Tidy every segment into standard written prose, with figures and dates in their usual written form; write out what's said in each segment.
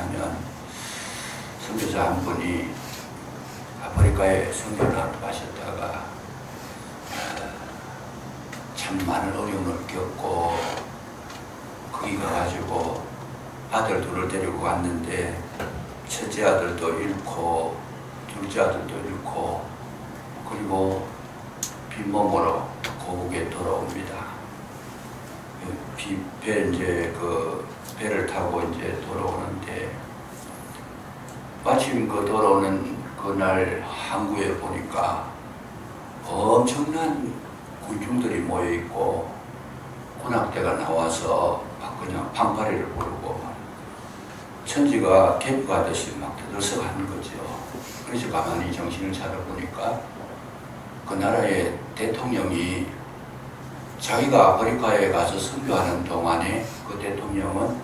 뭐냐면 선교사 한 분이 아프리카에 선교를 하러 가셨다가 참 많은 어려움을 겪고 거기 가가지고 아들 둘을 데리고 갔는데 첫째 아들도 잃고 둘째 아들도 잃고 그리고 빈몸으로 고국에 돌아옵니다. 배를 타고 이제 돌아오는데 마침 그 돌아오는 그날 항구에 보니까 엄청난 군중들이 모여 있고 군악대가 나와서 막 그냥 방파리를 부르고 천지가 개벽하듯이 막 들썩하는 거죠. 그래서 가만히 정신을 차려보니까 그 나라의 대통령이 자기가 아프리카에 가서 선교하는 동안에 그 대통령은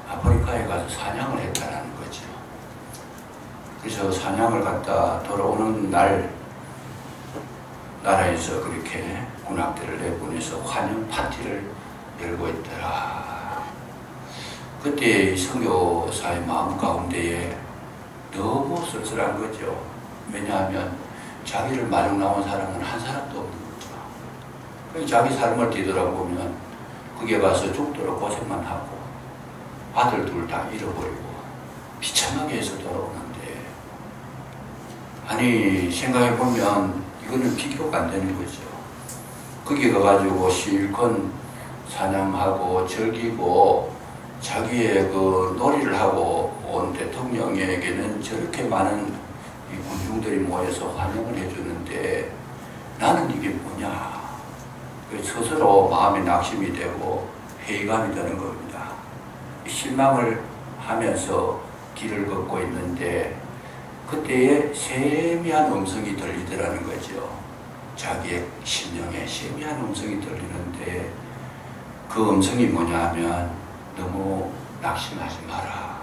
아프리카에 가서 사냥을 했다는 거죠. 그래서 사냥을 갔다 돌아오는 날 나라에서 그렇게 군악대를 내보내서 환영 파티를 열고 있더라. 그때 선교사의 마음 가운데에 너무 쓸쓸한 거죠. 왜냐하면 자기를 마중 나온 사람은 한 사람도 없는 거죠. 자기 삶을 뒤돌아보면 거기에 가서 죽도록 고생만 하고 아들 둘 다 잃어버리고 비참하게 해서 돌아오는데, 아니 생각해보면 이거는 비교가 안 되는 거죠. 거기 가가지고 실컷 사냥하고 즐기고 자기의 그 놀이를 하고 온 대통령에게는 저렇게 많은 이 군중들이 모여서 환영을 해주는데 나는 이게 뭐냐. 스스로 마음에 낙심이 되고 회의감이 드는 겁니다. 실망을 하면서 길을 걷고 있는데 그때에 세미한 음성이 들리더라는 거죠. 자기의 심령에 세미한 음성이 들리는데 그 음성이 뭐냐 하면 너무 낙심하지 마라.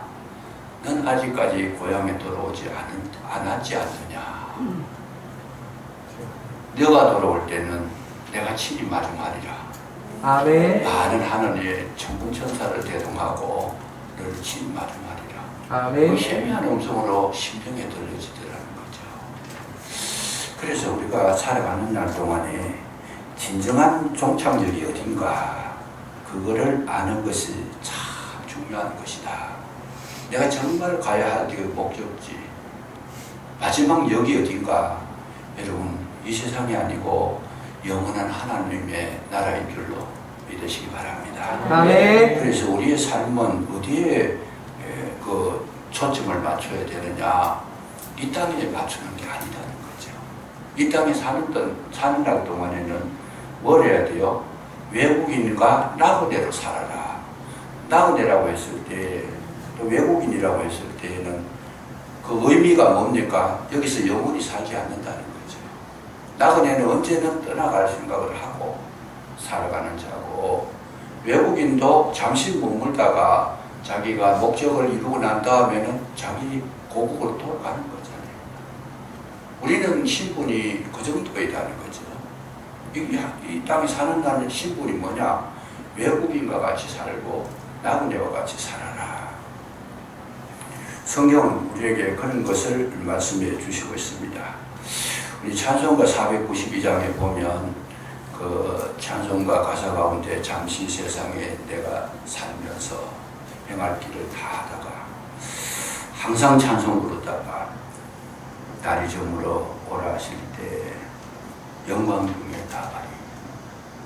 넌 아직까지 고향에 돌아오지 않았지 않느냐. 너가 돌아올 때는 내가 친히 마중하리라. 아멘. 많은 하늘의 천군천사를 대동하고 너를 친히 마중하리라. 아멘. 그 세미한 음성으로 심령에 들려지더라는 거죠. 그래서 우리가 살아가는 날 동안에 진정한 종착역이 어딘가 그거를 아는 것이 참 중요한 것이다. 내가 정말 가야 할 그 목적지 마지막 역이 어딘가, 여러분 이 세상이 아니고 영원한 하나님의 나라인 줄로 믿으시기 바랍니다. 아멘. 그래서 우리의 삶은 어디에 그 초점을 맞춰야 되느냐, 이 땅에 맞추는 게 아니다는 거죠. 이 땅에 사는 날 동안에는 뭘 해야 돼요? 외국인과 나그네로 살아라. 나그네라고 했을 때, 또 외국인이라고 했을 때에는 그 의미가 뭡니까? 여기서 영원히 살지 않는다는 거죠. 나그네는 언제는 떠나갈 생각을 하고 살아가는 자고, 외국인도 잠시 머물다가 자기가 목적을 이루고 난 다음에는 자기 고국으로 돌아가는 거잖아요. 우리는 신분이 그 정도이다는 거죠. 이 땅에 사는 나는 신분이 뭐냐? 외국인과 같이 살고 나그네와 같이 살아라. 성경은 우리에게 그런 것을 말씀해 주시고 있습니다. 우리 찬송가 492장에 보면 그 찬송가 가사 가운데 잠시 세상에 내가 살면서 행할 길을 다 하다가 항상 찬송 부르다가 날이 저물어 오라 하실 때 영광 중에 다가리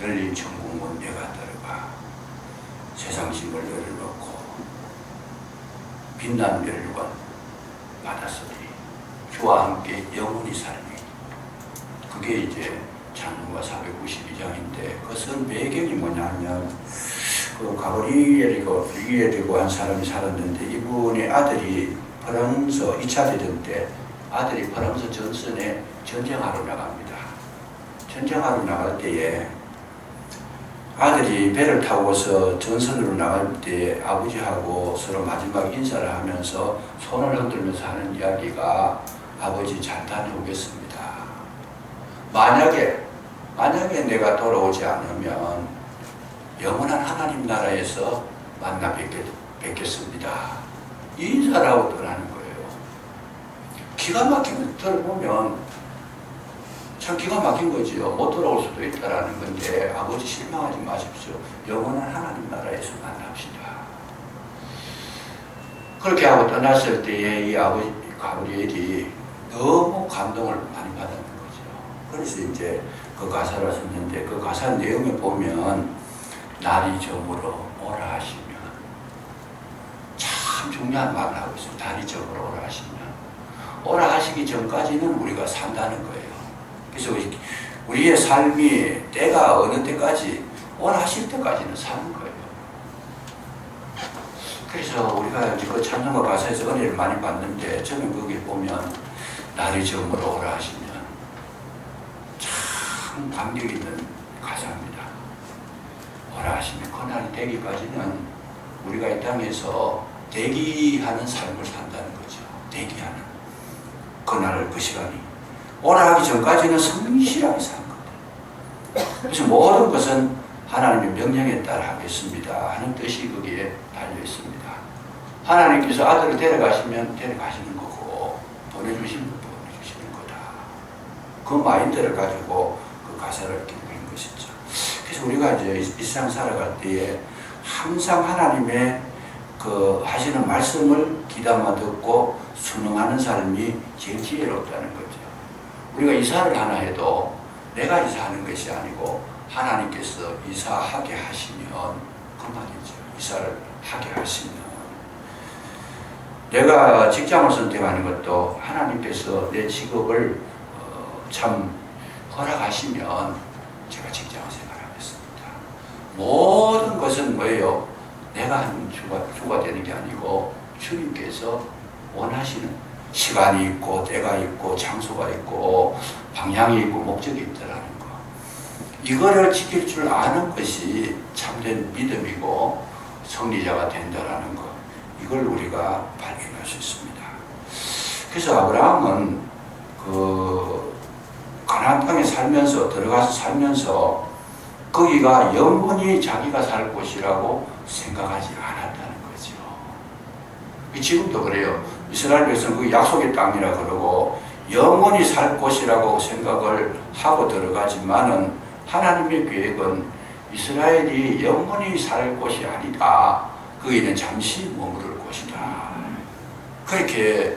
열린 천국문 내가 들어가 세상 짐을 내려놓고 빛난 멸관 받았으니 주와 함께 영원히 살미. 그게 이제 찬송가 492장인데 그것은 배경이 뭐냐면 그 가브리엘이고 한 사람이 살았는데 이분의 아들이 프랑스 2차 대전 때 아들이 프랑스 전선에 전쟁하러 나갑니다. 전쟁하러 나갈 때에 아들이 배를 타고서 전선으로 나갈 때 아버지하고 서로 마지막 인사를 하면서 손을 흔들면서 하는 이야기가 아버지 잘 다녀오겠습니다. 만약에 내가 돌아오지 않으면 영원한 하나님 나라에서 만나 뵙겠습니다. 인사를 하고 떠나는 거예요. 기가 막히면 들어보면 참 기가 막힌 거지요. 못 돌아올 수도 있다라는 건데 아버지 실망하지 마십시오. 영원한 하나님 나라에서 만납시다. 그렇게 하고 떠났을 때에 이 아버지 가브리엘이 너무 감동을 많이 받았는 거죠. 그래서 이제 그 가사를 썼는데 그 가사 내용에 보면 날이 저물어 오라 하시면 참 중요한 말을 하고 있어요. 날이 저물어 오라 하시면 오라 하시기 전까지는 우리가 산다는 거예요. 그래서 우리의 삶이 때가 어느 때까지 오라 하실 때까지는 사는 거예요. 그래서 우리가 이제 그 찬송가 가사에서 은혜를 많이 받는데 저는 거기 보면 날이 저물어 오라 하시면 참 감격 있는 가사입니다. 오라 하시면 그날이 되기까지는 우리가 이 땅에서 대기하는 삶을 산다는 거죠. 대기하는 그날 그 시간이 오라 하기 전까지는 성실하게 사는 거예요. 그래서 모든 것은 하나님의 명령에 따라 하겠습니다 하는 뜻이 거기에 달려 있습니다. 하나님께서 아들을 데려가시면 데려가시는 거고 보내주시면 보내주시는 거다. 그 마인드를 가지고 그 가사를 기록한 것이죠. 그래서 우리가 이제 이 세상 살아갈 때에 항상 하나님의 그 하시는 말씀을 귀담아 듣고 순응하는 삶이 제일 지혜롭다는 거죠. 우리가 이사를 하나 해도 내가 이사하는 것이 아니고 하나님께서 이사하게 하시면 그 말이죠. 이사를 하게 하시면 내가 직장을 선택하는 것도 하나님께서 내 직업을 참 허락하시면 제가 직장을 생활하겠습니다. 모든 것은 뭐예요? 내가 하는 주가 되는 게 아니고 주님께서 원하시는 시간이 있고 때가 있고 장소가 있고 방향이 있고 목적이 있다라는 거. 이거를 지킬 줄 아는 것이 참된 믿음이고 승리자가 된다라는 것. 이걸 우리가 발견할 수 있습니다. 그래서 아브라함은 그 가나안 땅에 살면서 들어가서 살면서 거기가 영원히 자기가 살 곳이라고 생각하지 않았다는 거죠. 지금도 그래요. 이스라엘 백성은 그 약속의 땅이라 그러고 영원히 살 곳이라고 생각을 하고 들어가지만은 하나님의 계획은 이스라엘이 영원히 살 곳이 아니다. 거기는 잠시 머무를 곳이다. 그렇게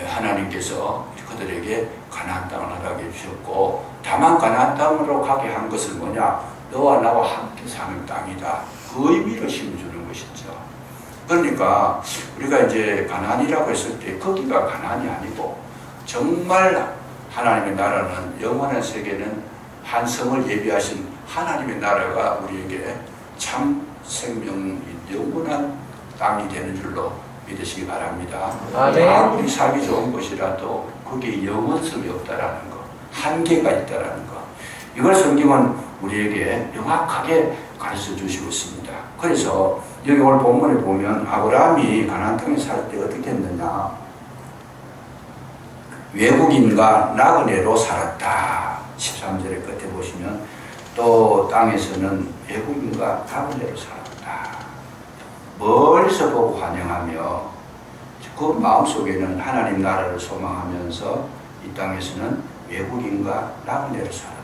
하나님께서 그들에게 가나안 땅을 허락해 주셨고 다만 가나안 땅으로 가게 한 것은 뭐냐? 너와 나와 함께 사는 땅이다. 그 의미를 심어주는 것이죠. 그러니까 우리가 이제 가나안이라고 했을 때 거기가 가나안이 아니고 정말 하나님의 나라는 영원한 세계는 한 성을 예비하신 하나님의 나라가 우리에게 참 생명 영원한 땅이 되는 줄로 믿으시기 바랍니다. 아멘. 아무리 살기 좋은 곳이라도 거기에 영원성이 없다라는 것, 한계가 있다라는 것, 이걸 성경은 우리에게 명확하게 가르쳐 주시고 있습니다. 그래서 여기 오늘 본문에 보면 아브라함이 가나안 땅에 살 때 어떻게 했느냐? 외국인과 나그네로 살았다. 13절의 끝에 보시면 또 땅에서는 외국인과 나그네로 살았다. 멀리서 보고 환영하며 그 마음속에는 하나님 나라를 소망하면서 이 땅에서는 외국인과 나그네로 살았다.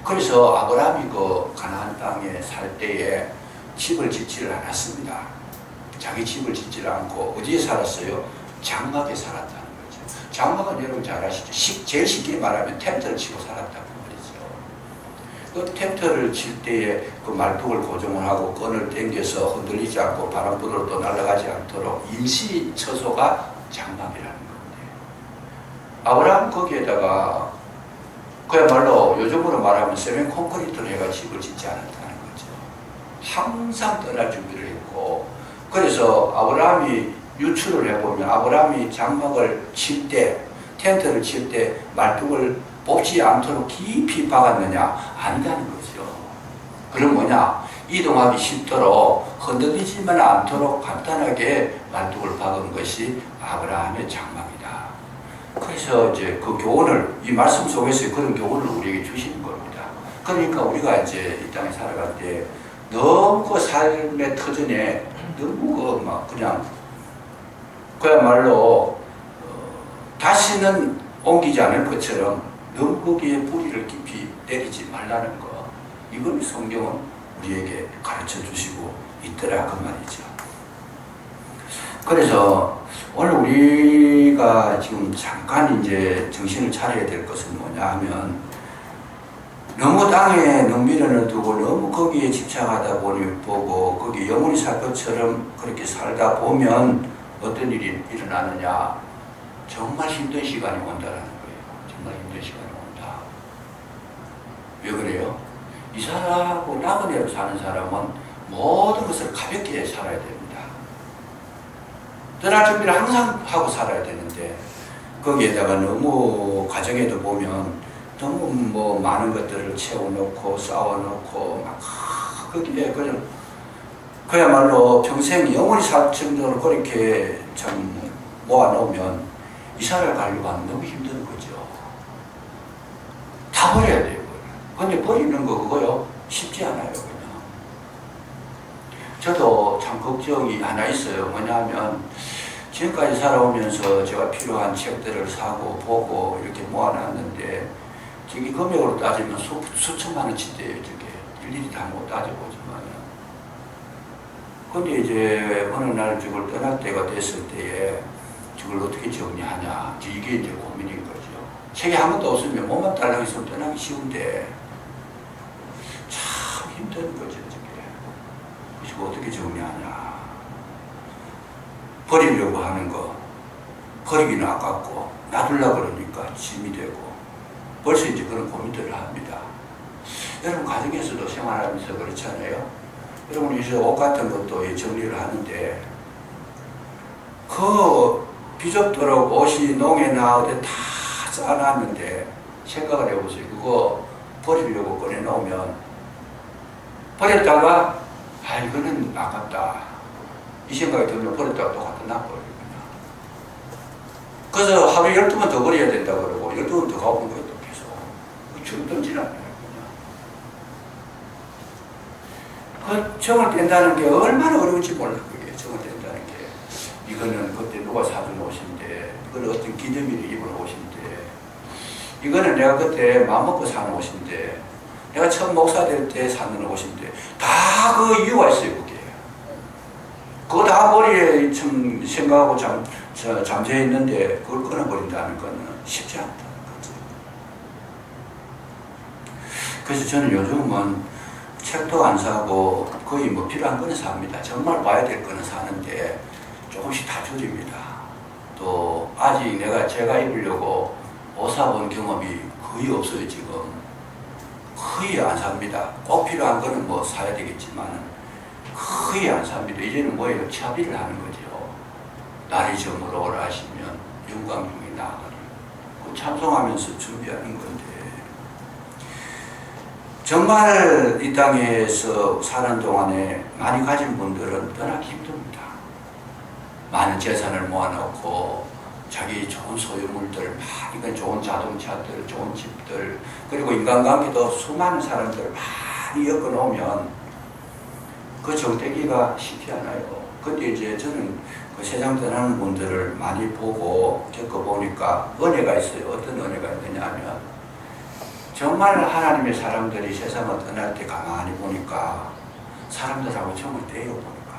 그래서 아브라함이 그 가나안 땅에 살 때에 집을 짓지를 않았습니다. 자기 집을 짓지를 않고 어디에 살았어요? 장막에 살았다는 거죠. 장막은 여러분 잘 아시죠? 제일 쉽게 말하면 텐트를 치고 살았다는 말이죠. 그 텐트를 칠 때에 그 말뚝을 고정을 하고 끈을 당겨서 흔들리지 않고 바람 불어도 또 날아가지 않도록 임시 처소가 장막이라는 건데 아브라함 거기에다가 그야말로 요즘으로 말하면 세멘 콘크리트를 해가 집을 짓지 않았다는 거죠. 항상 떠날 준비를 했고 그래서 아브라함이 유추를 해보면 아브라함이 장막을 칠 때 텐트를 칠 때 말뚝을 뽑지 않도록 깊이 박았느냐? 아니다는 거죠. 그럼 뭐냐? 이동하기 쉽도록 흔들리지만 않도록 간단하게 말뚝을 박은 것이 아브라함의 장막이다. 그래서 이제 그 교훈을 이 말씀 속에서 그런 교훈을 우리에게 주시는 겁니다. 그러니까 우리가 이제 이 땅에 살아갈 때 너무 그 삶의 터전에 너무 그 막 그냥 그야말로 다시는 옮기지 않을 것처럼 너무 거기에 뿌리를 깊이 내리지 말라는 거. 이걸 성경은 우리에게 가르쳐 주시고 있더라 그 말이죠. 그래서 오늘 우리가 지금 잠깐 이제 정신을 차려야 될 것은 뭐냐 하면, 너무 땅에 능미련을 두고 너무 거기에 집착하다 보고 거기 영원히 살 것처럼 그렇게 살다 보면 어떤 일이 일어나느냐, 정말 힘든 시간이 온다라는 거예요. 정말 힘든 시간이 온다. 왜 그래요? 이 사람하고 나그네로 사는 사람은 모든 것을 가볍게 살아야 됩니다. 떠날 준비를 항상 하고 살아야 되는데, 거기에다가 너무 가정에도 보면 너무 뭐 많은 것들을 채워놓고 쌓아놓고 막 거기에 그냥 그야말로 평생 영원히 살 정도로 그렇게 참 모아놓으면 이사를 가려고 하면 너무 힘든 거죠. 다 버려야 돼요. 근데 버리는 거 그거요 쉽지 않아요. 그냥. 저도 참 걱정이 하나 있어요. 뭐냐면 지금까지 살아오면서 제가 필요한 책들을 사고 보고 이렇게 모아놨는데, 저기 금액으로 따지면 수천만 원치대요. 저게 일일이 다 못 따져보지만은. 근데 이제 어느 날 저걸 떠날 때가 됐을 때에 저걸 어떻게 정리하냐, 이게 이제 고민인 거죠. 책이 한 번도 없으면 몸만 딸랑 있으면 떠나기 쉬운데 참 힘든 거죠. 저게. 그래서 어떻게 정리하냐. 버리려고 하는 거, 버리기는 아깝고 놔두려고 그러니까 짐이 되고, 벌써 이제 그런 고민들을 합니다. 여러분 가정에서도 생활하면서 그렇잖아요. 여러분 이제 옷 같은 것도 정리를 하는데, 그 비좁도록 옷이 농에나 어디 다 쌓아놨는데 생각을 해보세요. 그거 버리려고 꺼내놓으면 버렸다가 이거는 아깝다 이 생각이 들면 버렸다가 또 갖다 놔버리거든요. 그래서 하루에 12번 더 버려야 된다 그러고 12번 더 가본 거예요. 또 계속 정 던지는 않아요. 그 정을 뗀다는 게 얼마나 어려운지 몰라요. 그게 정을 뗀다는 게. 이거는 그때 누가 사준 옷인데, 이거는 어떤 기념일에 입은 옷인데, 이거는 내가 그때 마음먹고 사는 옷인데, 내가 처음 목사 될 때 사는 옷인데, 다 그 이유가 있어요. 그게. 그거 다 머리에 참 생각하고 잠재해 있는데 그걸 끊어버린다는 거는 쉽지 않다는 거죠. 그래서 저는 요즘은 책도 안 사고 거의 뭐 필요한 거는 삽니다. 정말 봐야 될 거는 사는데 조금씩 다 줄입니다. 또 아직 제가 입으려고 옷 사본 경험이 거의 없어요. 지금 거의 안 삽니다. 꼭 필요한 거는 뭐 사야 되겠지만 거의 안 삽니다. 이제는 뭐예요? 차비를 하는 거죠. 날이 저물어 오라 하시면 영광중에 나가리. 찬송하면서 준비하는 건데, 정말 이 땅에서 사는 동안에 많이 가진 분들은 떠나기 힘듭니다. 많은 재산을 모아놓고 자기 좋은 소유물들, 많이 좋은 자동차들, 좋은 집들, 그리고 인간관계도 수많은 사람들을 많이 엮어놓으면 그 정떼기가 쉽지 않아요. 근데 이제 저는 그 세상 떠나는 분들을 많이 보고 겪어보니까 은혜가 있어요. 어떤 은혜가 있느냐 하면, 정말 하나님의 사람들이 세상을 떠날 때 가만히 보니까 사람들하고 정을 떼어 보니까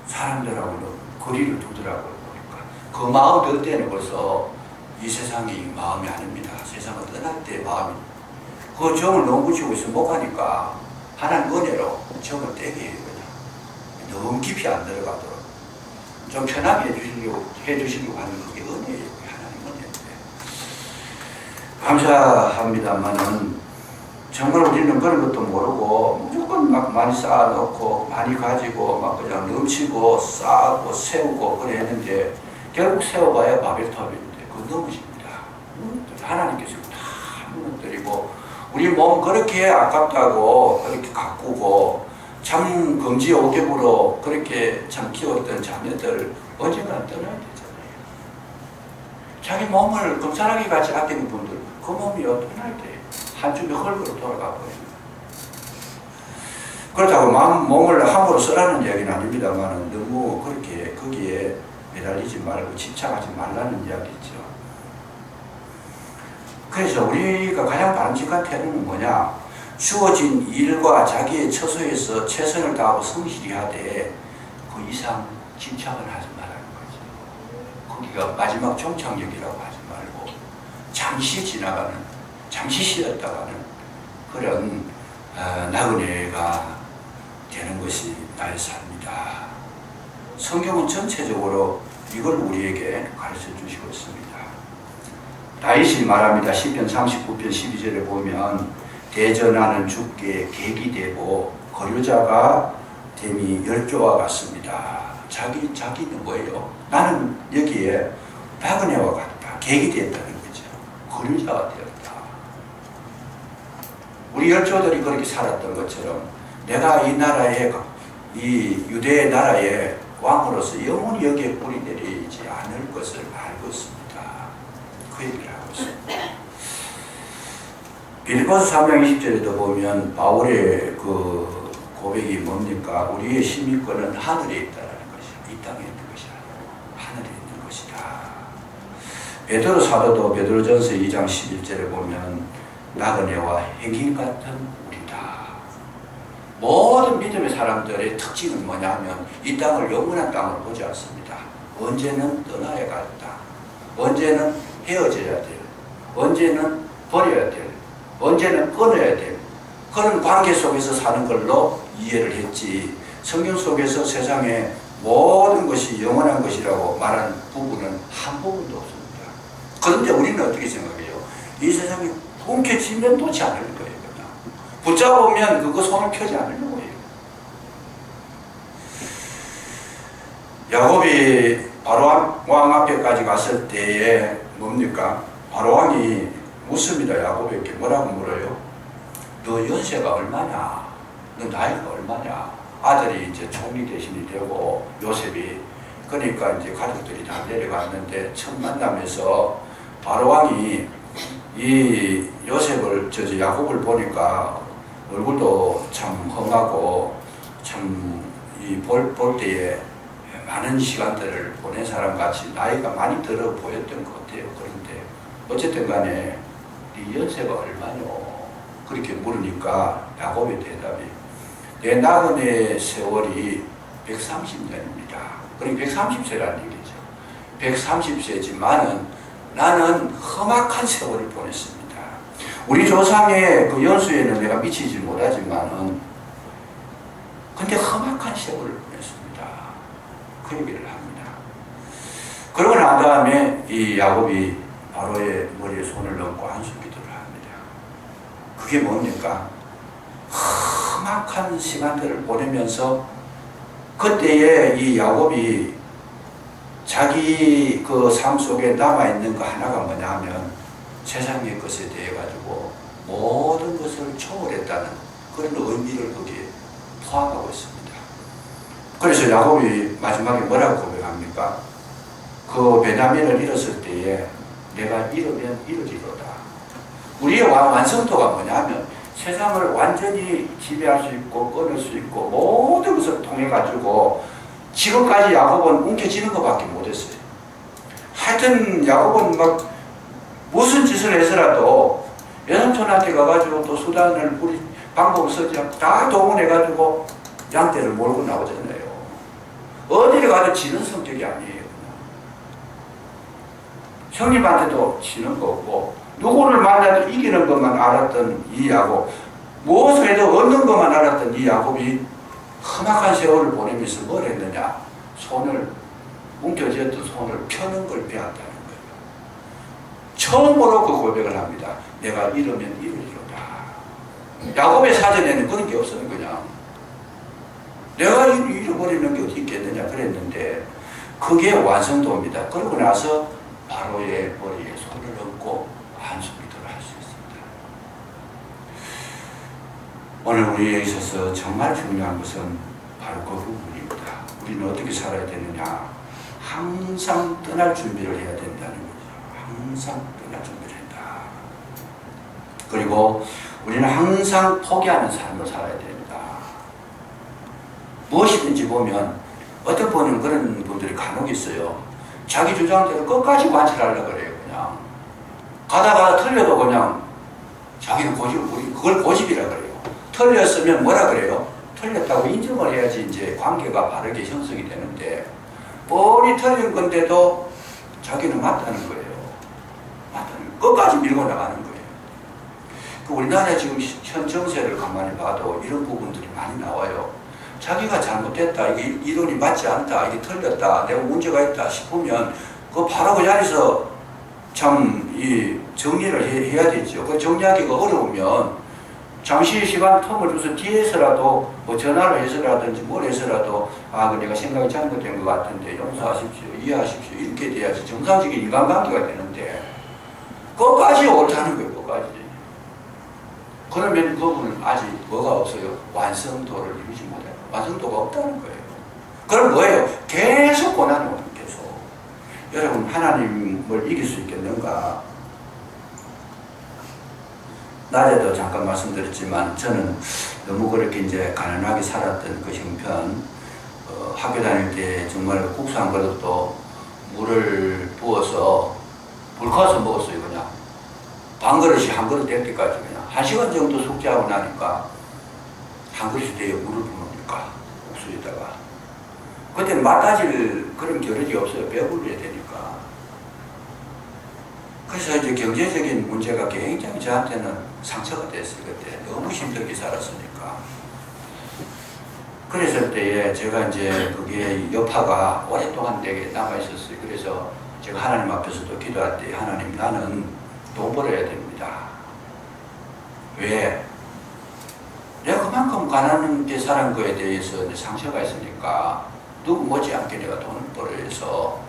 사람들하고는 거리를 두더라고요. 보니까 그 마음 들 때는 벌써 이 세상이 마음이 아닙니다. 세상을 떠날 때 마음이, 그 정을 너무 붙이고 있으면 못 가니까 하나님 은혜로 정을 떼게 해요. 그냥 너무 깊이 안 들어가도록 좀 편하게 해주시려고 하는 그게 은혜예요. 하나님 은혜인데 감사합니다만은 정말 우리는 그런 것도 모르고 무조건 막 많이 쌓아놓고 많이 가지고 막 그냥 넘치고 쌓고 세우고 그래 했는데 결국 세워봐야 바벨탑인데 그거 넘으십니다. 하나님께서 다 무너뜨리고, 우리 몸 그렇게 아깝다고 그렇게 가꾸고 참 금지 오ገብ으로 그렇게 참 키웠던 자녀들 언젠가 떠나야 되잖아요. 자기 몸을 금사라기 같이 아끼는 분들 그 몸이 떠날 때 한 줌의 흙으로 돌아가 버려요. 그렇다고 몸을 함부로 쓰라는 이야기는 아닙니다만 너무 그렇게 거기에 휘말리지 말고 집착하지 말라는 이야기죠. 그래서 우리가 가장 바람직한 태도는 뭐냐? 주어진 일과 자기의 처소에서 최선을 다하고 성실히 하되 그 이상 집착을 하지 말라는 거죠. 거기가 마지막 종착역이라고 하지 말고 잠시 지나가는, 잠시 쉬었다가는 그런 나그네가 되는 것이 나의 삶이다. 성경은 전체적으로 이걸 우리에게 가르쳐 주시고 있습니다. 다윗이 말합니다. 시편 39편 12절에 보면 대전하는 주께 객이 되고 거류자가 됨이 열조와 같습니다. 자기는 뭐예요? 나는 여기에 나그네와 같다. 객이 됐다는 거죠. 거류자가 되었다. 우리 열조들이 그렇게 살았던 것처럼 내가 이 나라의, 이 유대의 나라의 왕으로서 영원히 여기에 뿌리 내리지 않을 것을 알고 있습니다. 그 얘기를 하고 있습니다. 빌립보서 3장 20절에도 보면 바울의 그 고백이 뭡니까? 우리의 시민권은 하늘에 있다는 것이다. 이 땅에 있는 것이 아니고 하늘에 있는 것이다. 베드로 사도도 베드로전서 2장 11절에 보면 나그네와 행인 같은 우리다. 모든 믿음의 사람들의 특징은 뭐냐면 이 땅을 영원한 땅으로 보지 않습니다. 언제는 떠나야 갔다. 언제는 헤어져야 될, 언제는 버려야 될, 언제는 끊어야 될 그런 관계 속에서 사는 걸로 이해를 했지, 성경 속에서 세상의 모든 것이 영원한 것이라고 말하는 부분은 한 부분도 없습니다. 그런데 우리는 어떻게 생각해요? 이 세상이 움켜쥐면 놓지 않을 거예요. 그냥 붙잡으면 그거 손을 펴지 않으려고 해요. 야곱이 바로왕 앞에까지 갔을 때에 뭡니까? 바로왕이 묻습니다. 야곱에게 뭐라고 물어요? 너 연세가 얼마냐? 너 나이가 얼마냐? 아들이 이제 총리 대신이 되고 요셉이, 그러니까 이제 가족들이 다 내려갔는데 첫 만남에서 바로왕이 이 요셉을, 야곱을 보니까 얼굴도 참 험하고 참 이 볼 때에 많은 시간들을 보낸 사람 같이 나이가 많이 들어 보였던 것 같아요. 그런데 어쨌든 간에 네 연세가 얼마뇨? 그렇게 물으니까 야곱의 대답이 내 나그네 세월이 130년입니다. 그러니까 130세라는 얘기죠. 130세지만은 나는 험악한 세월을 보냈습니다. 우리 조상의 그 연수에는 내가 미치지 못하지만은 근데 험악한 세월을 보냈습니다. 그 얘기를 합니다. 그러고 난 다음에 이 야곱이 바로의 머리에 손을 얹고 한숨 기도를 합니다. 그게 뭡니까? 험악한 시간들을 보내면서 그때에 이 야곱이 자기 그 삶 속에 남아있는 거 하나가 뭐냐 하면 세상의 것에 대해 가지고 모든 것을 초월했다는 그런 의미를 거기에 포함하고 있습니다. 그래서 야곱이 마지막에 뭐라고 고백합니까? 그 베냐민을 잃었을 때에 내가 잃으면 이르리로다. 우리의 완성도가 뭐냐면 세상을 완전히 지배할 수 있고 끊을 수 있고 모든 것을 통해 가지고 지금까지 야곱은 움켜쥐는 것밖에 못했어요. 하여튼 야곱은 막 무슨 짓을 해서라도 여삼촌한테 가가지고 또 수단을 방법을 쓰지 않고 다 동원해가지고 양떼를 몰고 나오잖아요. 어디를 가도 지는 성격이 아니에요. 형님한테도 지는 거고 누구를 만나도 이기는 것만 알았던 이 야곱, 무엇을 해도 얻는 것만 알았던 이 야곱이 험악한 세월을 보내면서 뭘 했느냐? 손을, 움켜쥐었던 손을 펴는 걸 배웠다는 거예요. 처음으로 그 고백을 합니다. 내가 잃으면 이루리로다. 야곱의 사전에는 그런 게 없어요. 그냥 내가 잃어버리는 게 어디 있겠느냐 그랬는데 그게 완성도입니다. 그러고 나서 바로의 머리에 손을 얹고 한숨 기도를 할 수 있습니다. 오늘 우리에 있어서 정말 중요한 것은 바로 그 부분입니다. 우리는 어떻게 살아야 되느냐? 항상 떠날 준비를 해야 된다는 거죠. 항상 떠날 준비를 한다. 그리고 우리는 항상 포기하는 삶을 살아야 됩니다. 무엇이든지 보면 어떤 분은 그런 분들이 간혹 있어요. 자기 주장대로 끝까지 관철하려고 그래요. 그냥 가다가 틀려도 그냥 자기는 고집을 부리고 그걸 고집이라 그래요. 틀렸으면 뭐라 그래요? 틀렸다고 인정을 해야지 이제 관계가 바르게 형성이 되는데 뻔히 틀린 건데도 자기는 맞다는 거예요. 맞다는 거예요. 끝까지 밀고 나가는 거예요. 우리나라 지금 현 정세를 가만히 봐도 이런 부분들이 많이 나와요. 자기가 잘못됐다, 이게 이론이 맞지 않다, 이게 틀렸다, 내가 문제가 있다 싶으면 그 바로 그 자리에서 참 이 정리를 해야 되죠. 그 정리하기가 어려우면 잠시 시간 텀을 줘서 뒤에서라도 뭐 전화를 해서라든지 뭘 해서라도 내가 생각이 잘못된 것 같은데 용서하십시오, 이해하십시오 이렇게 돼야지 정상적인 인간관계가 되는데 끝까지 옳다는 거예요. 끝까지. 그러면 그분은 아직 뭐가 없어요? 완성도를 이루지 못해요. 완성도가 없다는 거예요. 그럼 뭐예요? 계속 고난이 오는 계속. 여러분 하나님을 이길 수 있겠는가? 낮에도 잠깐 말씀드렸지만 저는 너무 그렇게 이제 가난하게 살았던 그 형편, 학교 다닐 때 정말 국수 한 그릇도 물을 부어서 불 커서 먹었어요. 그냥 반 그릇이 한 그릇 될 때까지 그냥 1시간 정도 숙제하고 나니까 한 그릇이 돼요. 물을 부으니까 국수에다가. 그때는 맛따질 그런 겨를이 없어요. 배불러야 되니까. 그래서 이제 경제적인 문제가 굉장히 저한테는 상처가 됐어요. 그때 너무 힘들게 살았으니까. 그랬을 때에 제가 이제 그게 여파가 오랫동안 내게 남아있었어요. 그래서 제가 하나님 앞에서도 기도할 때 하나님 나는 돈 벌어야 됩니다. 왜? 내가 그만큼 가난하게 살은 거에 대해서 상처가 있으니까 누구 못지않게 내가 돈을 벌어야 해서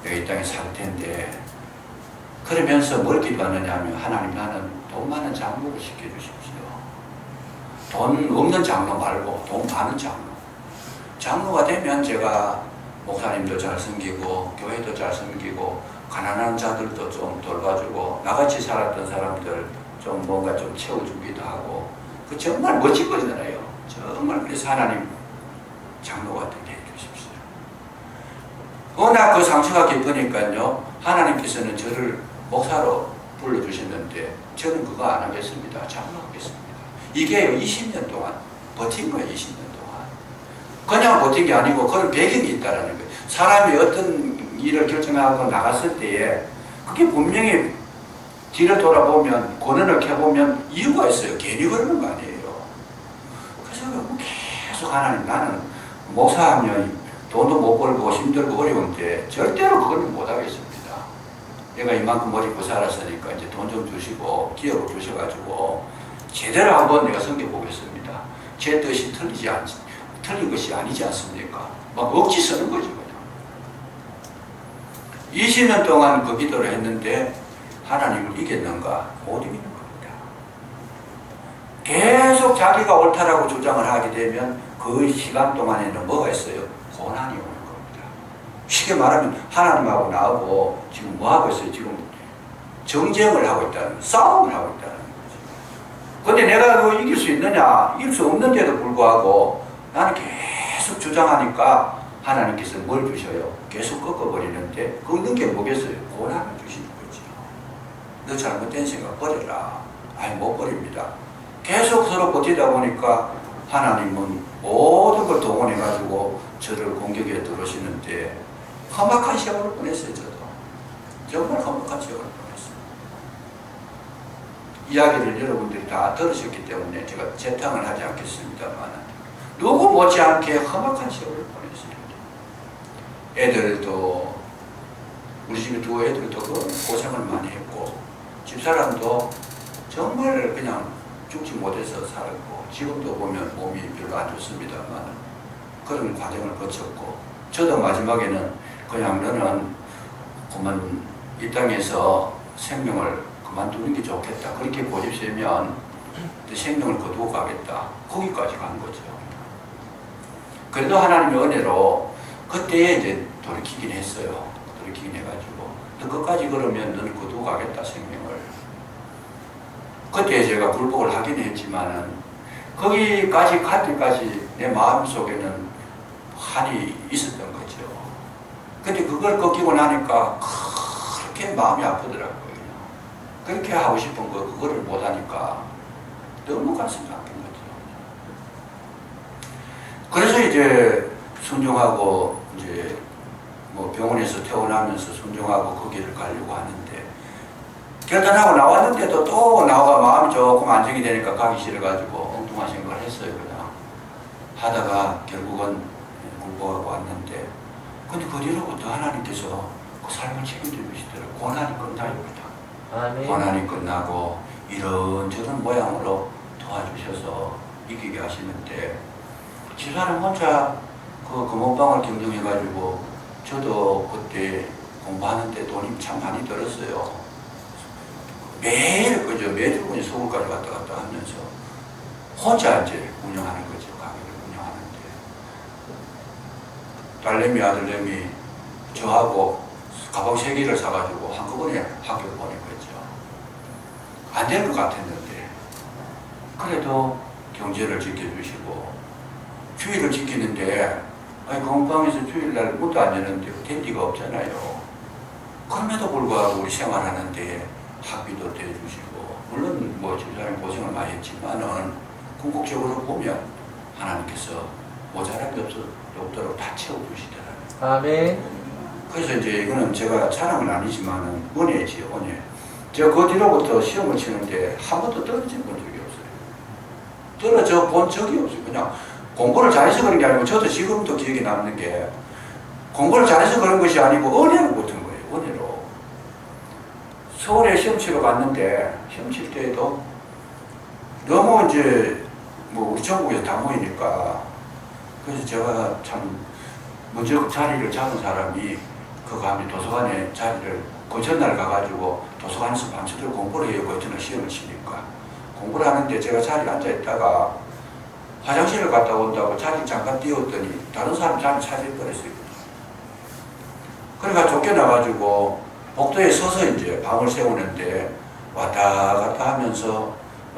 내가 이 땅에 살 텐데 그러면서 뭘 기도하느냐 하면 하나님 나는 돈 많은 장로를 시켜주십시오. 돈 없는 장로 말고 돈 많은 장로. 장로가 되면 제가 목사님도 잘 섬기고 교회도 잘 섬기고 가난한 자들도 좀 돌봐주고 나같이 살았던 사람들 좀 뭔가 좀 채워주기도 하고 그 정말 멋진 거잖아요. 정말 그래서 하나님 장로가 되게 해주십시오. 워낙 그 상처가 깊으니까요 하나님께서는 저를 목사로 불러주셨는데 저는 그거 안 하겠습니다. 장로하겠습니다. 이게 20년 동안 버틴 거예요. 20년 동안. 그냥 버틴 게 아니고 그런 배경이 있다는 거예요. 사람이 어떤 일을 결정하고 나갔을 때에 그게 분명히 뒤를 돌아보면 고난을 켜보면 이유가 있어요. 괜히 그러는 거 아니에요. 그래서 계속 하나님 나는 목사하면 돈도 못 벌고 힘들고 어려운데 절대로 그걸 못 하겠습니다. 내가 이만큼 어렵고 살았으니까 이제 돈 좀 주시고 기업을 주셔가지고 제대로 한번 내가 섬겨보겠습니다. 제 뜻이 틀린 것이 아니지 않습니까? 막 억지 쓰는 거죠. 그냥. 20년 동안 그 기도를 했는데 하나님을 이겼는가? 못 이기는 겁니다. 계속 자기가 옳다라고 주장을 하게 되면 그 시간 동안에는 뭐가 있어요? 고난이 오는 겁니다. 쉽게 말하면 하나님하고 나하고 지금 뭐 하고 있어요? 지금 정쟁을 하고 있다는 거예요. 싸움을 하고 있다는 거죠. 근데 내가 그거 이길 수 있느냐? 이길 수 없는데도 불구하고 나는 계속 주장하니까 하나님께서 뭘 주셔요? 계속 꺾어버리는데 그 얻는 게 뭐겠어요? 고난을 주시는 거죠. 너 잘못된 생각 버려라. 아니 못 버립니다. 계속 서로 버티다 보니까 하나님은 모든 걸 동원해가지고 저를 공격에 들어오시는데 험악한 시험을 보냈어요. 저도 정말 험악한 시험을 보냈어요. 이야기를 여러분들이 다 들으셨기 때문에 제가 재탕을 하지 않겠습니다만 누구 못지않게 험악한 시험을 보냈어요. 애들도 우리 집에 두 애들도 고생을 많이 했고 집사람도 정말 그냥 죽지 못해서 살았고 지금도 보면 몸이 별로 안 좋습니다만 그런 과정을 거쳤고 저도 마지막에는 그냥 너는 그만 이 땅에서 생명을 그만두는 게 좋겠다. 그렇게 고집세면 생명을 거두고 가겠다. 거기까지 간 거죠. 그래도 하나님의 은혜로 그때에 이제 돌이키긴 했어요. 돌이키긴 해가지고 너 끝까지 그러면 너는 거두고 가겠다 생명을. 그때 제가 굴복을 하긴 했지만은 거기까지 갈 때까지 내 마음속에는 한이 있었던 거죠. 근데 그 그걸 꺾이고 나니까 그렇게 마음이 아프더라고요. 그렇게 하고 싶은 그거를 못하니까 너무 가슴이 아픈 거죠. 그래서 이제 순종하고 이제 뭐 병원에서 퇴원하면서 순종하고 그 길을 가려고 하는데 결단하고 나왔는데도 또 나와 마음이 조금 안정이 되니까 가기 싫어가지고 엉뚱한 생각을 했어요. 그냥 하다가 결국은 공부하고 왔는데 근데 그 뒤로부터 하나님께서 그 삶을 책임져 주시더라고요. 고난이 끝나요. 아멘. 고난이 끝나고 이런저런 모양으로 도와주셔서 이기게 하시는데 집사람 혼자 그 금호방을 경영해가지고 저도 그때 공부하는데 돈이 참 많이 들었어요. 매일 그저 매주 그냥 서울까지 왔다 갔다 하면서 혼자 이제 운영하는 거죠. 가게를 운영하는데 딸내미 아들내미 저하고 가방 3개를 사가지고 한꺼번에 학교를 보낸 거죠. 안 될 것 같았는데 그래도 경제를 지켜주시고 주일을 지키는데 아니 건강에서 주일날 문도 안 여는데 될 리가 없잖아요. 그럼에도 불구하고 우리 생활하는데 학비도 대주시고 물론 뭐 집사람이 고생을 많이 했지만은 궁극적으로 보면 하나님께서 모자람이 없도록 다 채워주시더라고요. 아멘. 그래서 이제 이거는 제가 자랑은 아니지만은 은혜지요, 은혜. 제가 그 뒤로부터 시험을 치는데 한 번도 떨어진 본 적이 없어요. 떨어져 본 적이 없어요. 그냥 공부를 잘해서 그런 게 아니고 저도 지금도 기억에 남는 게 공부를 잘해서 그런 것이 아니고 은혜로 붙은 거예요. 은혜로. 서울에 시험 치러 갔는데 시험 칠 때에도 너무 이제 뭐 우리 전국에서 다 모이니까 그래서 제가 참 먼저 그 자리를 잡은 사람이 그 감히 도서관에 자리를 그 전날 가가지고 도서관에서 밤새도록 공부를 해요. 그 전날 시험을 치니까 공부를 하는데 제가 자리에 앉아있다가 화장실을 갔다 온다고 자리 잠깐 띄웠더니 다른 사람 자리 차지해버렸어요. 그러니까 쫓겨나가지고 복도에 서서 이제 밤을 새우는데 왔다 갔다 하면서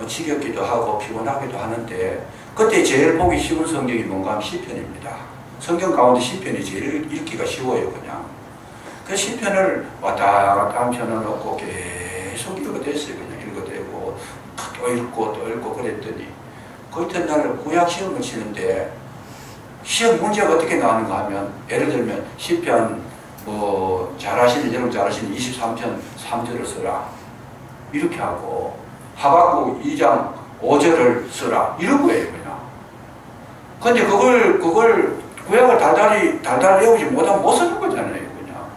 지겹기도 하고 피곤하기도 하는데 그때 제일 보기 쉬운 성경이 뭔가 하면 시편입니다. 성경 가운데 시편이 제일 읽기가 쉬워요. 그냥 그 시편을 왔다 갔다 하면 펴놓고 계속 읽어댔어요. 그냥 읽어대고 또 읽고 그랬더니 그 이튿날 구약 시험을 치는데 시험 문제가 어떻게 나오는가 하면 예를 들면 시편 뭐 잘하시는 여러분 잘하시는 23편 3절을 써라 이렇게 하고 하박국 2장 5절을 써라 이런 거예요. 그냥 근데 그걸 구약을 달달이 외우지 못하면 못 쓰는 거잖아요. 그냥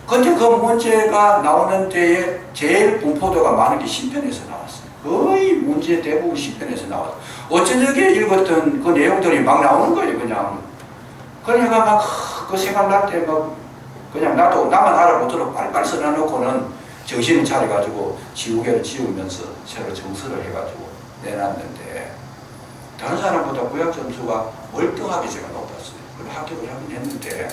근데 그 문제가 나오는 때에 제일 분포도가 많은 게 시편에서 나왔어요. 거의 문제 대부분 시편에서 나왔어요. 어쩌게 읽었던 그 내용들이 막 나오는 거예요. 그냥 그러니까 막 그 생각날 때 막 그냥 나도 나만 알아보도록 빨리빨리 써놔놓고는 정신을 차려가지고 지우개를 지우면서 새로 정서를 해가지고 내놨는데 다른 사람보다 구약 점수가 월등하게 제가 높았어요. 그걸 합격을 하긴 했는데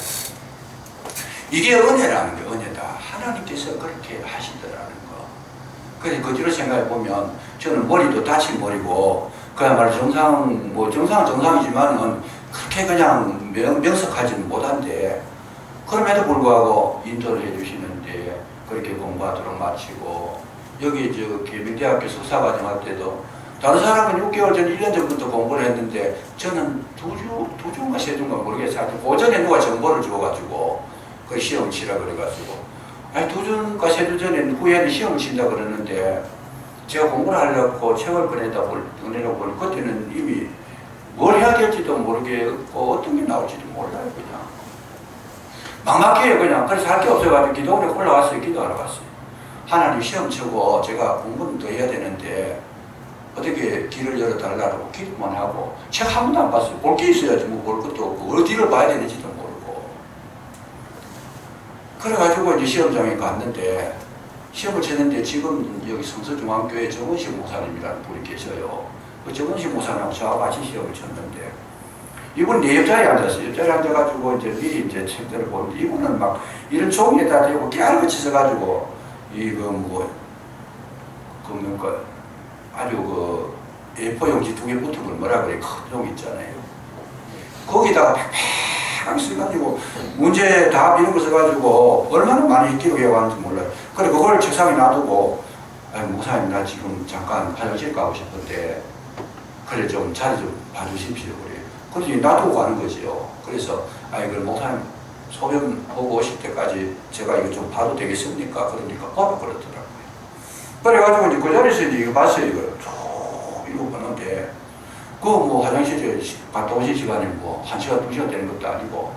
이게 은혜라는 게 은혜다. 하나님께서 그렇게 하시더라는 거. 그래서 그 뒤로 생각해 보면 저는 머리도 다친 머리고 그야말로 정상은 정상이지만은 그렇게 그냥 명석하지는 못한데 그럼에도 불구하고 인도를 해주시는데 그렇게 공부하도록 마치고 여기 저 계명대학교 석사과정 할 때도 다른 사람은 6개월 전, 1년 전부터 공부를 했는데 저는 두 주인가 세 주인가 모르겠어요. 오전에 누가 정보를 주어가지고 그 시험 치라 그래가지고 아니 2주인가 3주 전에 후에는 시험을 친다 그러는데 제가 공부를 하려고 책을 꺼내려고 보니 그때는 이미 뭘 해야 될지도 모르겠고 어떤 게 나올지도 몰라요. 그냥 막막해요. 그냥 그래서 할 게 없어가지고 기도원에 올라왔어요. 기도하러 갔어요. 하나님 시험 치고 제가 공부는 더 해야 되는데 어떻게 길을 열어달라고 기도만 하고 책 한 번도 안 봤어요. 볼 게 있어야지 뭐 볼 것도 없고 어디를 봐야 되는지도 모르고 그래가지고 이제 시험장에 갔는데 시험을 치는데 지금 여기 성서중앙교회 정은식 목사님이라는 분이 계셔요. 그 정은식 목사님하고 저하고 같이 시험을 쳤는데 이분은 내 옆자리에 앉았어요. 옆자리에 앉아가지고 이제 미리 이제 책들을 보는데 이분은 막 이런 종이에다 대고 깨알같이 써가지고 아주 그 A4 용지 2개 붙은 걸 뭐라 그래 큰 종 있잖아요. 거기다가 막 써가지고 문제 답 이런 거 써가지고 얼마나 많이 기록해 왔는지 몰라요. 그래 그걸 책상에 놔두고 목사님 나 지금 잠깐 화장실 가고 싶은데 그래 좀 자리 좀 봐주십시오. 그래. 그래서 놔두고 가는 거지요. 그래서 그 목사님 소변 보고 오실 때까지 제가 이거 좀 봐도 되겠습니까? 그러니까 보라 그러더라고요. 그래가지고 이제 그 자리에서 이제 이거 봤어요. 이걸 쭉 이거 보는데 그 뭐 화장실에 갔다 오실 시간이 뭐 1시간, 2시간 되는 것도 아니고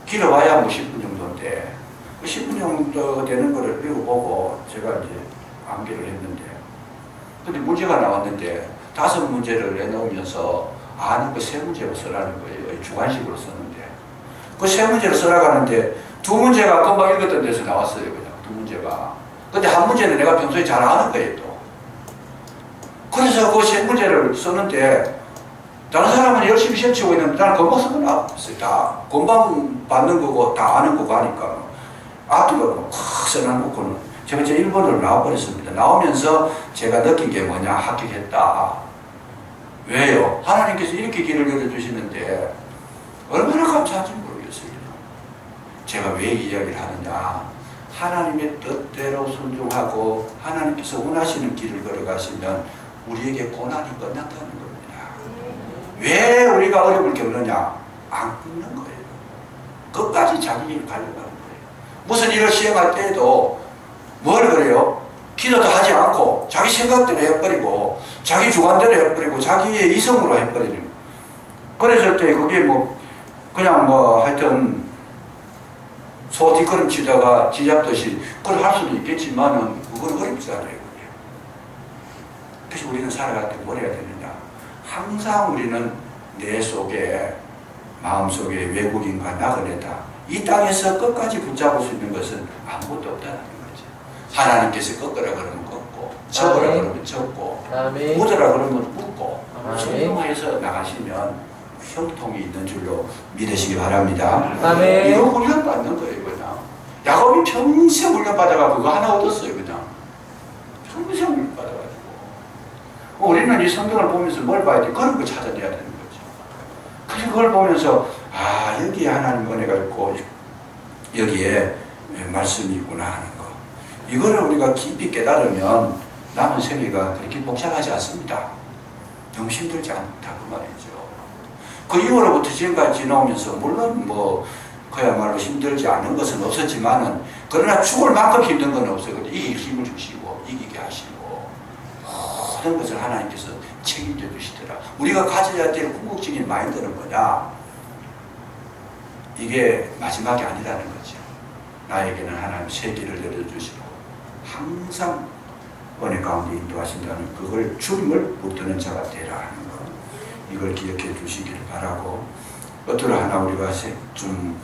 길어봐야 뭐 10분 정도인데 그 10분 정도 되는 거를 읽어보고 제가 이제 암기를 했는데 근데 문제가 나왔는데 5문제를 내놓으면서 아는 거 3문제로 쓰라는 거예요. 주관식으로 썼는데 그 3문제를 써나가는데 2문제가 금방 읽었던 데서 나왔어요. 그냥 2문제가. 근데 1문제는 내가 평소에 잘 아는 거예요. 또. 그래서 그 3문제를 썼는데 다른 사람은 열심히 시험 치고 있는데 나는 금방 쓰고 나왔어요. 다 금방 받는 거고 다 아는 거고 하니까 앞뒤로 콱 써놔놓고는 제가 이제 1번으로 나와버렸습니다. 나오면서 제가 느낀 게 뭐냐 합격했다. 왜요? 하나님께서 이렇게 길을 열어주시는데 얼마나 감사한지 모르겠어요. 제가 왜 이 이야기를 하느냐. 하나님의 뜻대로 순종하고 하나님께서 원하시는 길을 걸어가시면 우리에게 고난이 끝난다는 겁니다. 왜 우리가 어려움을 겪느냐? 안 끊는 거예요. 끝까지 자기 일 가려고 하는 거예요. 무슨 일을 시행할 때에도 뭘 그래요? 기도도 하지 않고 자기 생각대로 해버리고 자기 주관대로 해버리고 자기의 이성으로 해버리는 그랬을 때 그게 뭐 그냥 뭐 하여튼 소 뒷걸음 치다가 지잡듯이 그걸 할 수도 있겠지만은 그건 어렵지 않아요. 그래서 우리는 살아갈 때 뭘 해야 되느냐? 항상 우리는 내 속에 마음속에 외국인과 나그네다. 이 땅에서 끝까지 붙잡을 수 있는 것은 아무것도 없다는 거죠. 하나님께서 꺾으라 그러면 꺾고 접으라 그러면 접고 묻으라 그러면 묻고 순종해서 나가시면 형통이 있는 줄로 믿으시기 바랍니다. 이거 훈련 받는 거예요. 그냥 야곱이 평생 훈련 받아가 그거 하나 얻었어요. 그냥 평생 훈련 받아가지고 우리는 이 성경을 보면서 뭘 봐야 돼? 그런 거 찾아내야 되는 거죠. 그래서 그걸 보면서 여기에 하나님 은혜가 있고 여기에 말씀이 있구나 하는 거. 이거를 우리가 깊이 깨달으면 남은 생애가 그렇게 복잡하지 않습니다. 너무 힘들지 않다 그 말이죠. 그 이후로부터 지금까지 지나오면서 물론 뭐 그야말로 힘들지 않은 것은 없었지만은 그러나 죽을 만큼 힘든 건 없어요. 근데 이길 힘을 주시고 이기게 하시고 모든 것을 하나님께서 책임져 주시더라. 우리가 가져야 될 궁극적인 마인드는 뭐냐? 이게 마지막이 아니라는 거죠. 나에게는 하나님 새 길을 열어주시고 항상 은혜 가운데 인도하신다는 그걸 주님을 붙드는 자가 되라 하는 거. 이걸 기억해 주시기를 바라고 어떠하나 우리가 좀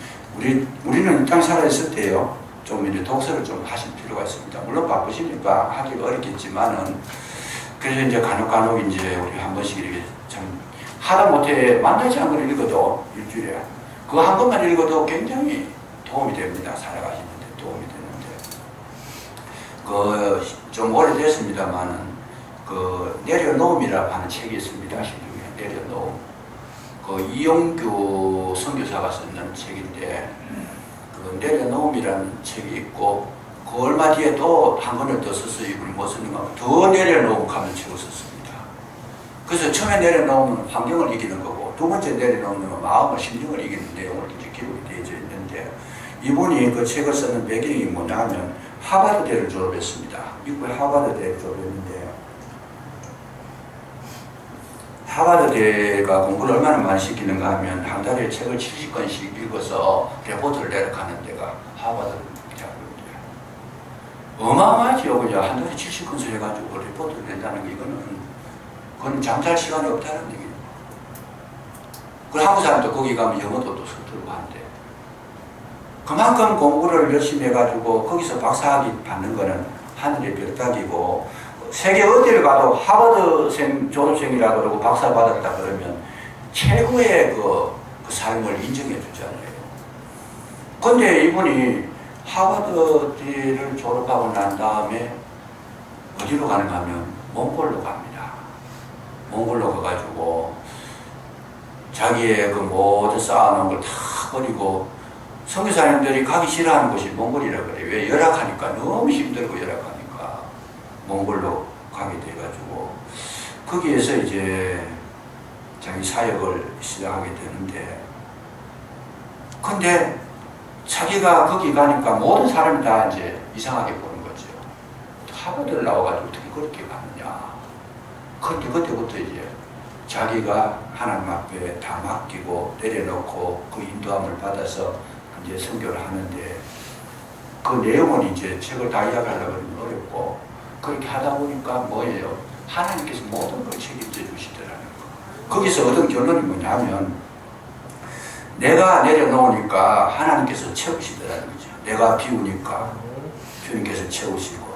우리는 이 땅 살아있을 때요 좀 이제 독서를 좀 하실 필요가 있습니다. 물론 바쁘시니까 하기가 어렵겠지만은 그래서 이제 간혹 이제 우리 한 번씩 이렇게 참 하다 못해 만나지 않은 걸 읽어도 일주일에 그거 한 것만 읽어도 굉장히 도움이 됩니다. 살아가시는데 도움이 되는데 좀 오래됐습니다만은 내려놓음이라고 하는 책이 있습니다. 내려놓음. 이용규 선교사가 쓰는 책인데 내려놓음이라는 책이 있고 그 얼마 뒤에 또 한 권을 더 썼어요. 이걸 못 쓰는가 더 내려놓음 하는 책을 썼습니다. 그래서 처음에 내려놓으면 환경을 이기는 거고 두 번째 내려놓으면 마음을 심령을 이기는 내용을 이렇게 기록이 되어 있는데 이분이 그 책을 쓰는 배경이 뭐냐 하면 하버드대를 졸업했습니다. 미국의 하버드대를 졸업했는데 하버드대가 공부를 얼마나 많이 시키는가 하면 한 달에 책을 70권씩 읽어서 레포트를 내려가는 데가 하버드 대학교입니다. 어마어마하지요. 그냥 한 달에 70권씩 해가지고 레포트를 낸다는 게 그건 잠잘 시간이 없다는 얘기예요. 그 한국 사람도 거기 가면 영어도 또 서툴고 한데 그만큼 공부를 열심히 해가지고 거기서 박사학위 받는 거는 하늘의 별 따기고 세계 어디를 가도 하버드생 졸업생이라 그러고 박사 받았다 그러면 최고의 그 삶을 인정해 주잖아요. 근데 이분이 하버드를 졸업하고 난 다음에 어디로 가는가 하면 몽골로 갑니다. 몽골로 가가지고 자기의 그 모든 쌓아놓은 걸 다 버리고 선교사님들이 가기 싫어하는 곳이 몽골이라 그래. 왜? 열악하니까. 너무 힘들고 열악하니까 몽골로 가게 돼가지고 거기에서 이제 자기 사역을 시작하게 되는데, 근데 자기가 거기 가니까 모든 사람이 다 이제 이상하게 보는 거죠. 하버드를 나와가지고 어떻게 그렇게 가느냐. 그런데 그때부터 이제 자기가 하나님 앞에 다 맡기고 내려놓고 그 인도함을 받아서 이제 선교를 하는데, 그 내용은 이제 책을 다 이야기하려고 하면 어렵고, 그렇게 하다 보니까 뭐예요? 하나님께서 모든 걸 책임져 주시더라는 거. 거기서 얻은 결론이 뭐냐면, 내가 내려놓으니까 하나님께서 채우시더라는 거죠. 내가 비우니까 주님께서 채우시고.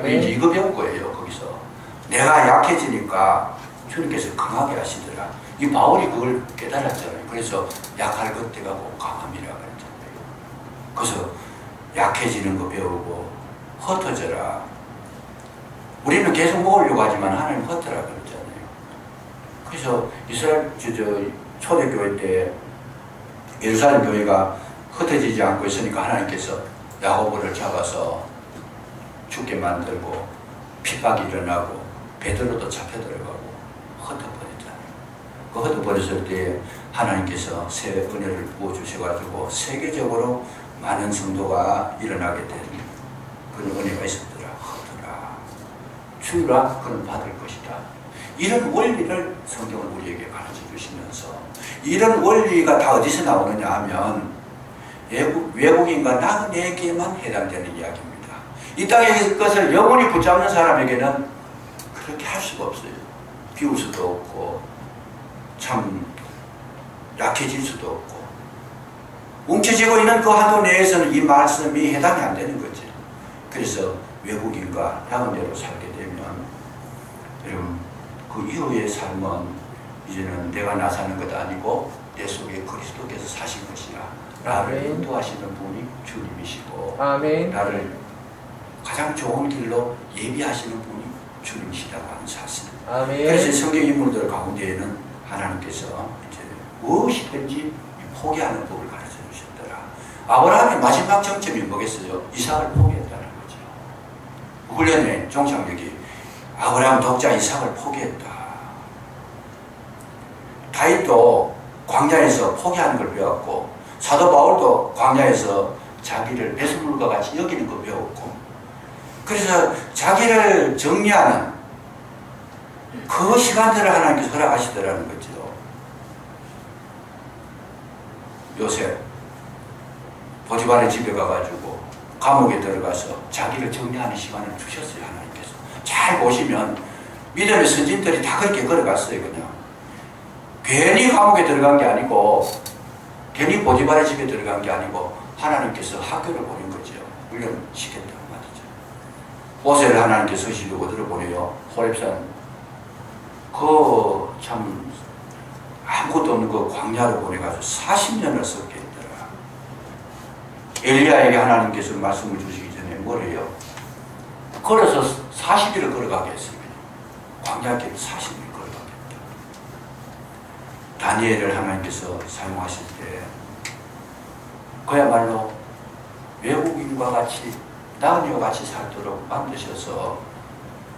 이제 이거 배운 거예요, 거기서. 내가 약해지니까 주님께서 강하게 하시더라. 이 바울이 그걸 깨달았잖아요. 그래서 약할 그때가 곧 강함이라 그랬잖아요. 그래서 약해지는 거 배우고 흩어져라. 우리는 계속 모으려고 하지만 하나님 흩어라 그랬잖아요. 그래서 이스라엘 초대교회 때 예루살렘 교회가 흩어지지 않고 있으니까 하나님께서 야고보를 잡아서 죽게 만들고 핍박이 일어나고 베드로도 잡혀 들어가고 흩어버렸잖아요. 그 흩어버렸을 때 하나님께서 새 은혜를 부어주셔가지고 세계적으로 많은 성도가 일어나게 된 그런 은혜가 있었더라. 흩어라. 주라. 그는 받을 것이다. 이런 원리를 성경은 우리에게 가르쳐 주시면서, 이런 원리가 다 어디서 나오느냐 하면 외국인과 나그네에게만 해당되는 이야기입니다. 이 땅의 것을 영원히 붙잡는 사람에게는 그렇게 할 수가 없어요. 비울 수도 없고 참 약해질 수도 없고, 뭉쳐지고 있는 그 한도 내에서는 이 말씀이 해당이 안 되는 거죠. 그래서 외국인과 나그네로 살게 되면 여러분, 그 이후의 삶은 이제는 내가 나 사는 것 아니고 내 속에 그리스도께서 사신 것이야. 나를 인도하시는 분이 주님이시고, 아멘. 나를 가장 좋은 길로 예비하시는 분이 주님이시다고 하는 사실. 아멘. 그래서 성경 인물들 가운데에는 하나님께서 이제 무엇이든지 포기하는 법을 가르쳐 주셨더라. 아브라함의 마지막 정점이 뭐겠어요? 이삭을 포기했다는 거죠. 훈련의 종착역이 아브라함 독자 이삭을 포기했다. 다윗도 광야에서 포기하는 걸 배웠고, 사도 바울도 광야에서 자기를 배설물과 같이 여기는 걸 배웠고, 그래서 자기를 정리하는 그 시간들을 하나님께서 허락하시더라는 거죠. 요셉 보디발의 집에 가가지고 감옥에 들어가서 자기를 정리하는 시간을 주셨어요. 하나님께서. 잘 보시면 믿음의 선진들이 다 그렇게 걸어갔어요. 그냥 괜히 감옥에 들어간 게 아니고, 괜히 보디발의 집에 들어간 게 아니고 하나님께서 학교를 보낸 거죠. 훈련시켰다고 말이죠. 모세를 하나님께서 서시로 어디로 보내요? 호렙산, 그 참 아무것도 없는 그 광야로 보내가지고 40년을 썩게 했더라. 엘리야에게 하나님께서 말씀을 주시기 전에 뭐래요? 걸어서 40일을 걸어가게 했습니다. 광야길을 40일 걸어가겠다. 다니엘을 하나님께서 사용하실 때 그야말로 외국인과 같이 나그네와 같이 살도록 만드셔서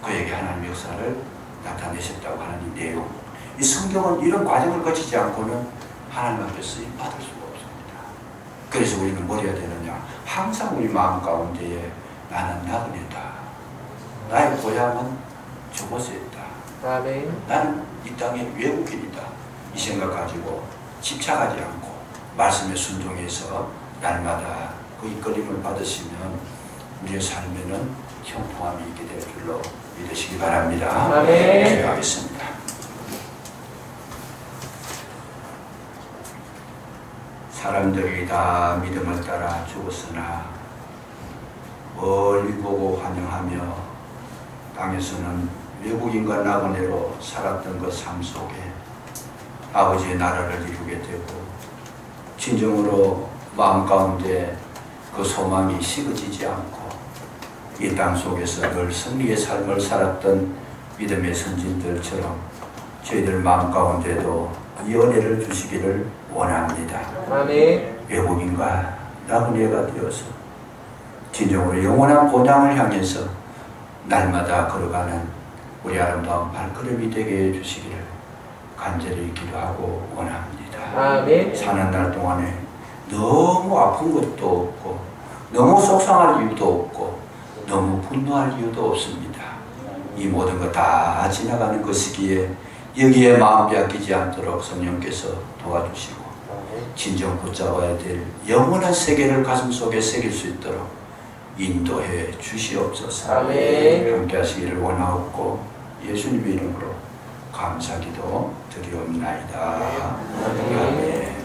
그에게 하나님의 역사를 나타내셨다고 하는 이 내용. 이 성경은 이런 과정을 거치지 않고는 하나님 앞에 쓰임 받을 수가 없습니다. 그래서 우리는 뭘 해야 되느냐? 항상 우리 마음 가운데에 나는 나그네다. 나의 고향은 저곳에 있다. 아멘. 나는 이 땅의 외국인이다. 이 생각 가지고 집착하지 않고 말씀에 순종해서 날마다 그 이끌림을 받으시면 우리의 삶에는 형통함이 있게 될 줄로 믿으시기 바랍니다. 아멘. 기도하겠습니다. 사람들이 다 믿음을 따라 죽었으나 멀리 보고 환영하며 땅에서는 외국인과 나그네로 살았던 그 삶 속에 아버지의 나라를 이루게 되고, 진정으로 마음 가운데 그 소망이 식어지지 않고 이 땅 속에서 늘 승리의 삶을 살았던 믿음의 선진들처럼 저희들 마음 가운데도 이 은혜를 주시기를 원합니다. 아멘. 외국인과 나그네가 되어서 진정으로 영원한 본향을 향해서 날마다 걸어가는 우리 아름다운 발걸음이 되게 해주시기를 간절히 기도하고 원합니다. 아멘. 사는 날 동안에 너무 아픈 것도 없고 너무 속상할 이유도 없고 너무 분노할 이유도 없습니다. 이 모든 것 다 지나가는 것이기에 여기에 마음 빼앗기지 않도록 성령께서 도와주시고 진정 붙잡아야 될 영원한 세계를 가슴속에 새길 수 있도록 인도해 주시옵소서. 아멘. 함께 하시기를 원하옵고 예수님의 이름으로 감사기도 드리옵나이다. 아멘.